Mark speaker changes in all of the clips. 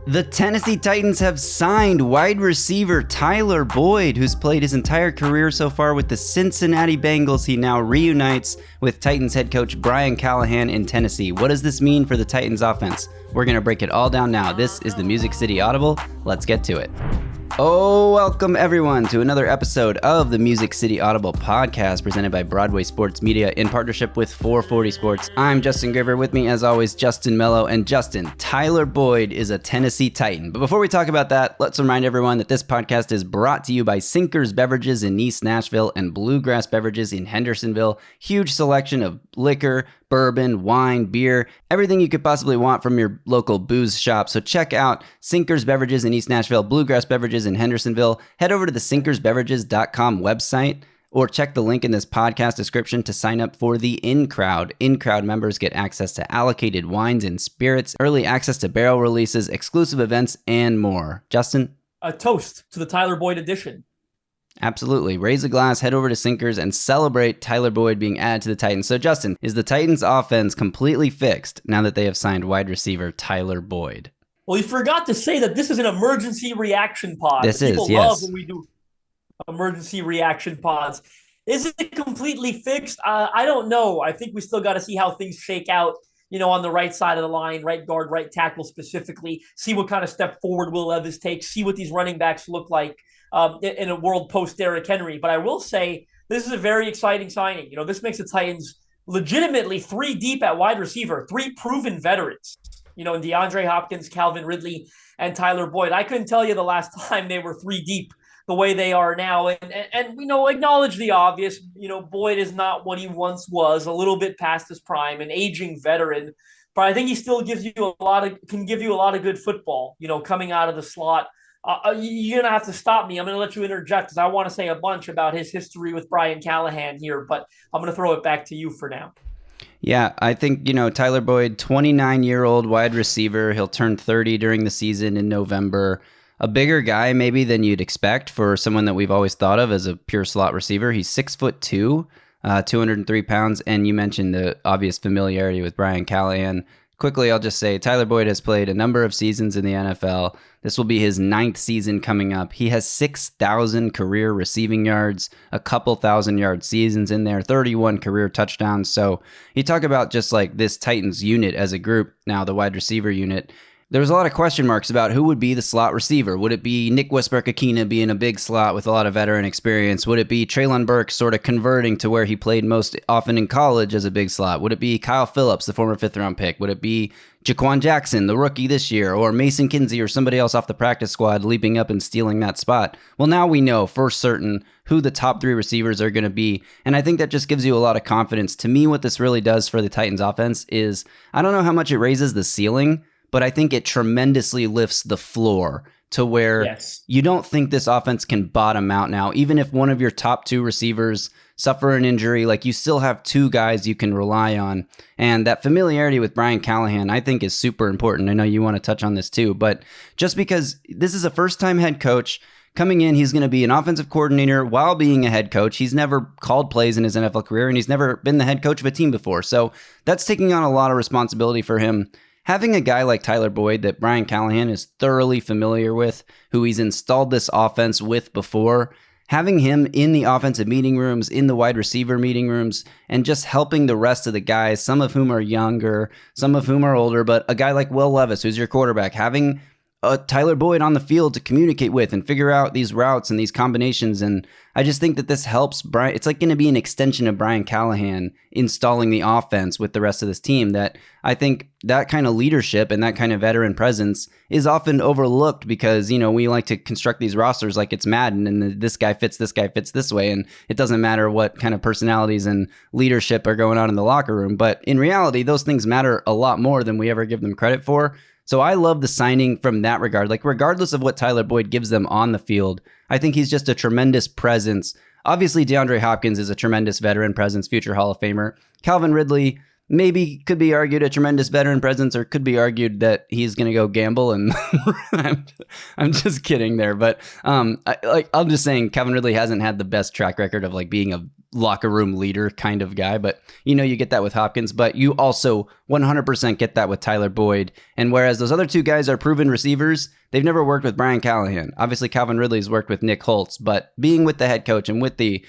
Speaker 1: The Tennessee Titans have signed wide receiver Tyler Boyd, who's played his entire career so far with the Cincinnati Bengals. He now reunites with Titans head coach Brian Callahan in Tennessee. What does this mean for the Titans offense? We're going to break it all down now. This is the Music City Audible. Let's get to it. Oh, welcome everyone to another episode of the Music City Audible podcast presented by Broadway Sports Media in partnership with 440 Sports. I'm Justin Graver. With me, as always, Justin Melo and Justin. Tyler Boyd is a Tennessee Titan. But before we talk about that, let's remind everyone that this podcast is brought to you by Sinkers Beverages in East Nashville and Bluegrass Beverages in Hendersonville. Huge selection of liquor, bourbon, wine, beer, everything you could possibly want from your local booze shop. So check out Sinkers Beverages in East Nashville, Bluegrass Beverages in Hendersonville. Head over to the sinkersbeverages.com website or check the link in this podcast description to sign up for the In-Crowd. In-Crowd members get access to allocated wines and spirits, early access to barrel releases, exclusive events, and more. Justin?
Speaker 2: A toast to the Tyler Boyd edition.
Speaker 1: Absolutely. Raise a glass, head over to Sinkers, and celebrate Tyler Boyd being added to the Titans. So, Justin, is the Titans' offense completely fixed now that they have signed wide receiver Tyler Boyd?
Speaker 2: Well, you forgot to say that this is an emergency reaction pod.
Speaker 1: People
Speaker 2: love when we do emergency reaction pods. Is it completely fixed? I don't know. I think we still got to see how things shake out, on the right side of the line, right guard, right tackle specifically, see what kind of step forward Will Levis takes, see what these running backs look like in a world post-Derrick Henry. But I will say this is a very exciting signing. This makes the Titans legitimately three deep at wide receiver, three proven veterans, in DeAndre, Hopkins, Calvin Ridley, and Tyler Boyd. I couldn't tell you the last time they were three deep the way they are now. And acknowledge the obvious. Boyd is not what he once was, a little bit past his prime, an aging veteran. But I think he still can give you a lot of good football, coming out of the slot. You're going to have to stop me. I'm going to let you interject because I want to say a bunch about his history with Brian Callahan here, but I'm going to throw it back to you for now.
Speaker 1: Yeah, I think, Tyler Boyd, 29-year-old wide receiver. He'll turn 30 during the season in November. A bigger guy maybe than you'd expect for someone that we've always thought of as a pure slot receiver. He's 6'2", 203 pounds, and you mentioned the obvious familiarity with Brian Callahan. Quickly, I'll just say Tyler Boyd has played a number of seasons in the NFL. This will be his 9th season coming up. He has 6,000 career receiving yards, a couple thousand-yard seasons in there, 31 career touchdowns. So you talk about just like this Titans unit as a group, now the wide receiver unit. There was a lot of question marks about who would be the slot receiver. Would it be Nick Westbrook-Akina being a big slot with a lot of veteran experience? Would it be Treylon Burks sort of converting to where he played most often in college as a big slot? Would it be Kyle Phillips, the former 5th-round pick? Would it be Jaquan Jackson, the rookie this year, or Mason Kinsey or somebody else off the practice squad leaping up and stealing that spot? Well, now we know for certain who the top 3 receivers are going to be, and I think that just gives you a lot of confidence. To me, what this really does for the Titans offense is, I don't know how much it raises the ceiling, but I think it tremendously lifts the floor to where you don't think this offense can bottom out now. Even if one of your top 2 receivers suffer an injury, like you still have 2 guys you can rely on. And that familiarity with Brian Callahan, I think, is super important. I know you want to touch on this too, but just because this is a first-time head coach coming in, he's going to be an offensive coordinator while being a head coach. He's never called plays in his NFL career, and he's never been the head coach of a team before. So that's taking on a lot of responsibility for him. Having a guy like Tyler Boyd that Brian Callahan is thoroughly familiar with, who he's installed this offense with before, having him in the offensive meeting rooms, in the wide receiver meeting rooms, and just helping the rest of the guys, some of whom are younger, some of whom are older, but a guy like Will Levis, who's your quarterback, having Tyler Boyd on the field to communicate with and figure out these routes and these combinations. And I just think that this helps Brian. It's like going to be an extension of Brian Callahan installing the offense with the rest of this team. That I think that kind of leadership and that kind of veteran presence is often overlooked because, we like to construct these rosters like it's Madden and this guy fits this way. And it doesn't matter what kind of personalities and leadership are going on in the locker room. But in reality, those things matter a lot more than we ever give them credit for. So I love the signing from that regard. Like, regardless of what Tyler Boyd gives them on the field, I think he's just a tremendous presence. Obviously, DeAndre Hopkins is a tremendous veteran presence, future Hall of Famer. Calvin Ridley maybe could be argued a tremendous veteran presence, or could be argued that he's going to go gamble. And I'm just kidding there. But I'm just saying Calvin Ridley hasn't had the best track record of like being a locker room leader kind of guy. But, you get that with Hopkins, but you also 100% get that with Tyler Boyd. And whereas those other two guys are proven receivers, they've never worked with Brian Callahan. Obviously, Calvin Ridley's worked with Nick Holtz, but being with the head coach and with the,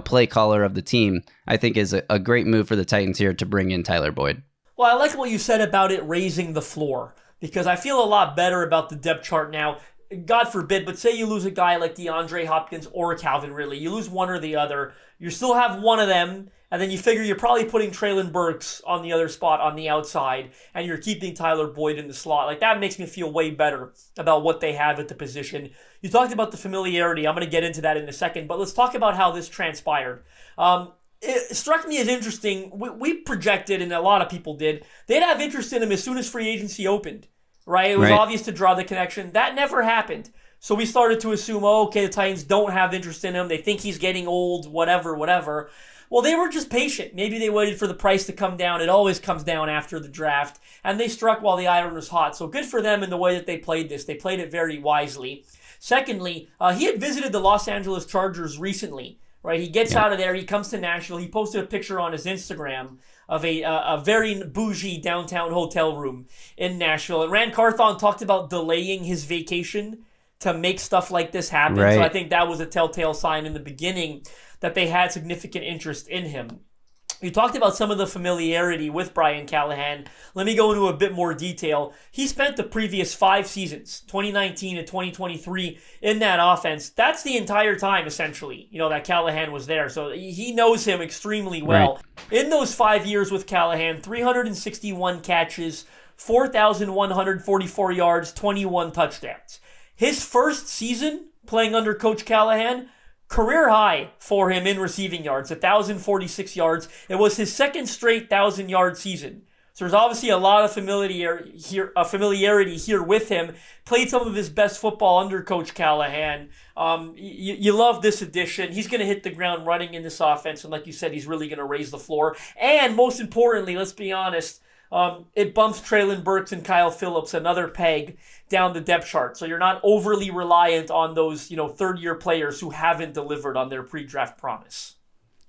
Speaker 1: play caller of the team, I think is a great move for the Titans here to bring in Tyler Boyd.
Speaker 2: Well, I like what you said about it raising the floor because I feel a lot better about the depth chart now. God forbid, but say you lose a guy like DeAndre Hopkins or Calvin Ridley. You lose one or the other. You still have one of them, and then you figure you're probably putting Treylon Burks on the other spot on the outside, and you're keeping Tyler Boyd in the slot. Like, that makes me feel way better about what they have at the position. You talked about the familiarity. I'm going to get into that in a second, but let's talk about how this transpired. It struck me as interesting. We projected, and a lot of people did, they'd have interest in him as soon as free agency opened. Right? It was obvious to draw the connection. That never happened. So we started to assume, okay, the Titans don't have interest in him. They think he's getting old, whatever. Well, they were just patient. Maybe they waited for the price to come down. It always comes down after the draft. And they struck while the iron was hot. So good for them in the way that they played this. They played it very wisely. Secondly, he had visited the Los Angeles Chargers recently. Right? He gets out of there. He comes to Nashville. He posted a picture on his Instagram of a very bougie downtown hotel room in Nashville. And Rand Carthon talked about delaying his vacation to make stuff like this happen. Right. So I think that was a telltale sign in the beginning that they had significant interest in him. You talked about some of the familiarity with Brian Callahan. Let me go into a bit more detail. He spent the previous 5 seasons, 2019 and 2023, in that offense. That's the entire time, essentially, that Callahan was there. So he knows him extremely well. Right. In those 5 years with Callahan, 361 catches, 4,144 yards, 21 touchdowns. His first season playing under Coach Callahan, career high for him in receiving yards, 1,046 yards. It was his second straight 1,000-yard season. So there's obviously a lot of familiarity here with him. Played some of his best football under Coach Callahan. You love this addition. He's going to hit the ground running in this offense, and like you said, he's really going to raise the floor. And most importantly, let's be honest, it bumps Treylon Burks and Kyle Phillips another peg down the depth chart. So you're not overly reliant on those, third-year players who haven't delivered on their pre-draft promise.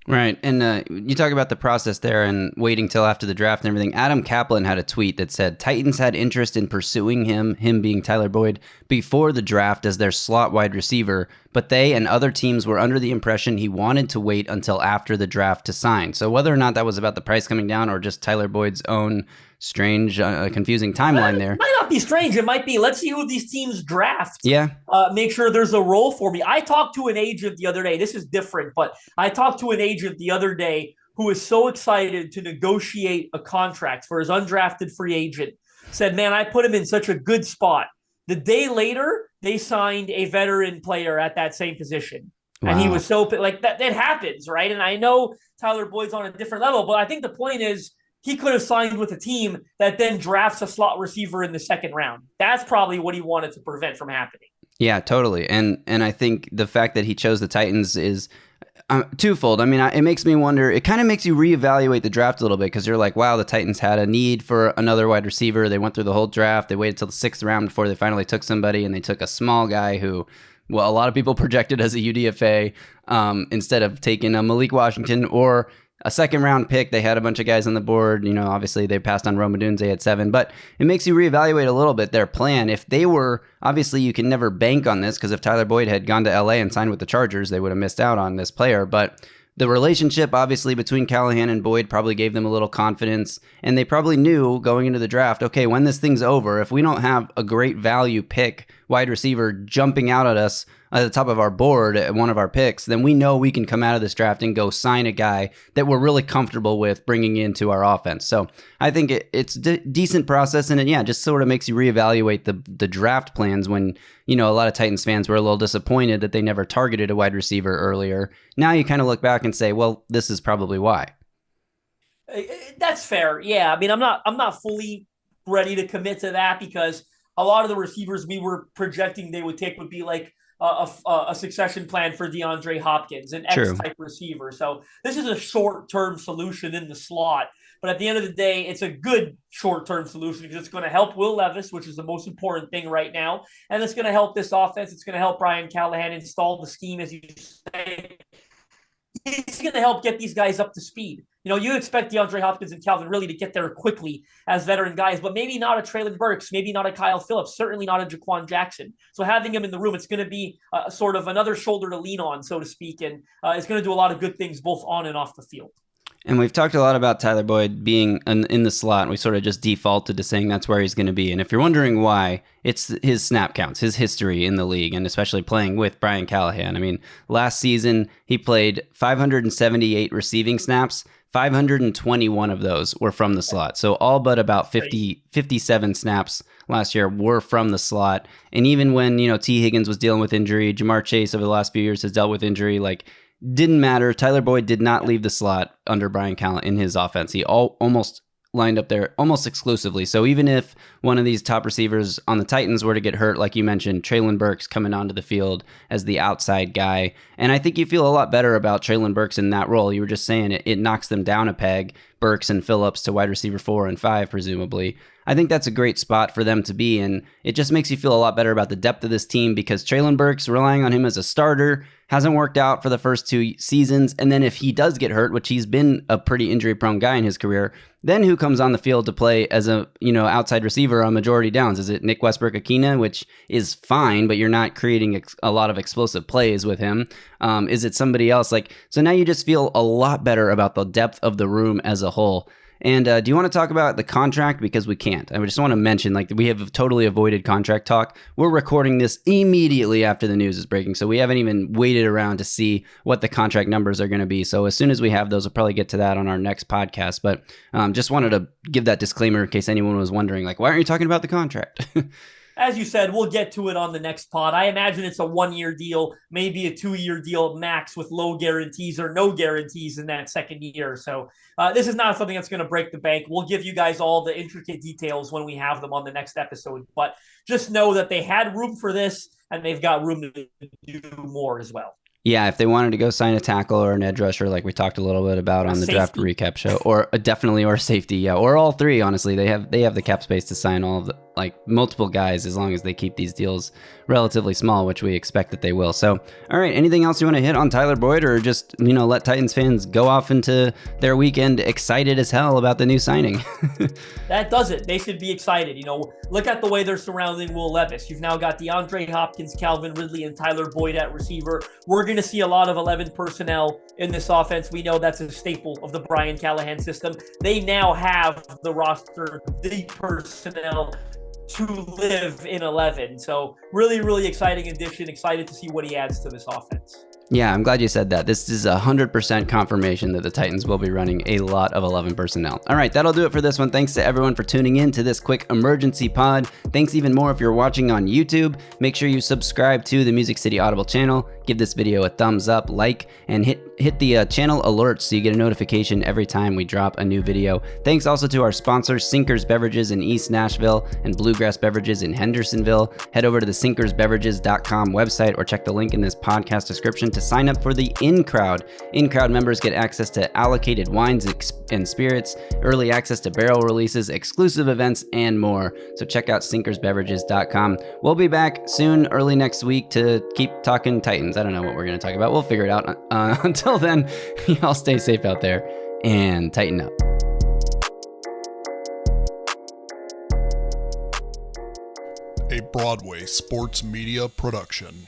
Speaker 1: Right. And you talk about the process there and waiting till after the draft and everything. Adam Kaplan had a tweet that said Titans had interest in pursuing him being Tyler Boyd, before the draft as their slot wide receiver, but they and other teams were under the impression he wanted to wait until after the draft to sign. So whether or not that was about the price coming down or just Tyler Boyd's own strange, confusing timeline there.
Speaker 2: It might not be strange. It might be, let's see who these teams draft.
Speaker 1: Yeah.
Speaker 2: Make sure there's a role for me. I talked to an agent the other day. This is different, but I talked to an agent the other day who was so excited to negotiate a contract for his undrafted free agent. Said, man, I put him in such a good spot. The day later, they signed a veteran player at that same position. Wow. And he was so, like, that happens, right? And I know Tyler Boyd's on a different level, but I think the point is, he could have signed with a team that then drafts a slot receiver in the second round. That's probably what he wanted to prevent from happening.
Speaker 1: Yeah, totally. And I think the fact that he chose the Titans is twofold. I mean, it makes me wonder, it kind of makes you reevaluate the draft a little bit because you're like, wow, the Titans had a need for another wide receiver. They went through the whole draft. They waited till the 6th round before they finally took somebody, and they took a small guy who, well, a lot of people projected as a UDFA instead of taking a Malik Washington or a second-round pick. They had a bunch of guys on the board. Obviously they passed on Rome Odunze at 7, but it makes you reevaluate a little bit their plan. If they were, obviously you can never bank on this because if Tyler Boyd had gone to LA and signed with the Chargers, they would have missed out on this player. But the relationship, obviously, between Callahan and Boyd probably gave them a little confidence, and they probably knew going into the draft, okay, when this thing's over, if we don't have a great value pick, wide receiver jumping out at us at the top of our board at one of our picks, then we know we can come out of this draft and go sign a guy that we're really comfortable with bringing into our offense. So I think it's a decent process, and it just sort of makes you reevaluate the draft plans when, a lot of Titans fans were a little disappointed that they never targeted a wide receiver earlier. Now you kind of look back and say, well, this is probably why.
Speaker 2: That's fair. Yeah. I mean, I'm not fully ready to commit to that because a lot of the receivers we were projecting they would take would be like a succession plan for DeAndre Hopkins, an X-type receiver. So this is a short-term solution in the slot. But at the end of the day, it's a good short-term solution because it's going to help Will Levis, which is the most important thing right now. And it's going to help this offense. It's going to help Brian Callahan install the scheme, as you say. he's going to help get these guys up to speed. You expect DeAndre Hopkins and Calvin Ridley to get there quickly as veteran guys, but maybe not a Treylon Burks, maybe not a Kyle Phillips, certainly not a Jaquan Jackson. So having him in the room, it's going to be sort of another shoulder to lean on, so to speak, and it's going to do a lot of good things both on and off the field.
Speaker 1: And we've talked a lot about Tyler Boyd being in the slot. We sort of just defaulted to saying that's where he's going to be. And if you're wondering why, it's his snap counts, his history in the league, and especially playing with Brian Callahan. I mean, last season, he played 578 receiving snaps. 521 of those were from the slot. So all but about 57 snaps last year were from the slot. And even when, T. Higgins was dealing with injury, Jamar Chase over the last few years has dealt with injury, didn't matter. Tyler Boyd did not leave the slot under Brian Callahan in his offense. He almost lined up there almost exclusively. So even if one of these top receivers on the Titans were to get hurt, like you mentioned, Treylon Burks coming onto the field as the outside guy. And I think you feel a lot better about Treylon Burks in that role. You were just saying it knocks them down a peg, Burks and Phillips to wide receiver 4 and 5, presumably. I think that's a great spot for them to be, and it just makes you feel a lot better about the depth of this team because Treylon Burks, relying on him as a starter, hasn't worked out for the first 2 seasons. And then if he does get hurt, which he's been a pretty injury-prone guy in his career, then who comes on the field to play as a outside receiver on majority downs? Is it Nick Westbrook-Akina, which is fine, but you're not creating a lot of explosive plays with him? Is it somebody else? So now you just feel a lot better about the depth of the room as a whole. And do you want to talk about the contract? Because we can't. I just want to mention, we have totally avoided contract talk. We're recording this immediately after the news is breaking, so we haven't even waited around to see what the contract numbers are going to be. So as soon as we have those, we'll probably get to that on our next podcast. But just wanted to give that disclaimer in case anyone was wondering, why aren't you talking about the contract?
Speaker 2: As you said, we'll get to it on the next pod. I imagine it's a 1-year deal, maybe a 2-year deal max with low guarantees or no guarantees in that second year. So this is not something that's going to break the bank. We'll give you guys all the intricate details when we have them on the next episode. But just know that they had room for this and they've got room to do more as well.
Speaker 1: Yeah, if they wanted to go sign a tackle or an edge rusher, like we talked a little bit about on the draft recap show, or definitely or safety, yeah, or all three. Honestly, they have the cap space to sign all of the multiple guys as long as they keep these deals relatively small, which we expect that they will. So, all right, anything else you want to hit on Tyler Boyd, or just let Titans fans go off into their weekend excited as hell about the new signing?
Speaker 2: That does it. They should be excited. Look at the way they're surrounding Will Levis. You've now got DeAndre Hopkins, Calvin Ridley, and Tyler Boyd at receiver. We're going to see a lot of 11 personnel in this offense. We know that's a staple of the Brian Callahan system. They now have the roster, the personnel to live in 11. So really, really exciting addition. Excited to see what he adds to this offense.
Speaker 1: Yeah, I'm glad you said that. This is 100% confirmation that the Titans will be running a lot of 11 personnel. All right, that'll do it for this one. Thanks to everyone for tuning in to this quick emergency pod. Thanks even more if you're watching on YouTube. Make sure you subscribe to the Music City Audible channel. Give this video a thumbs up, and hit the channel alerts so you get a notification every time we drop a new video. Thanks also to our sponsors, Sinkers Beverages in East Nashville and Bluegrass Beverages in Hendersonville. Head over to the sinkersbeverages.com website or check the link in this podcast description to sign up for the In-Crowd. In-Crowd members get access to allocated wines and spirits, early access to barrel releases, exclusive events, and more. So check out sinkersbeverages.com. We'll be back soon, early next week, to keep talking Titans. I don't know what we're going to talk about. We'll figure it out. Until then, y'all stay safe out there and tighten up.
Speaker 3: A Broadway sports media production.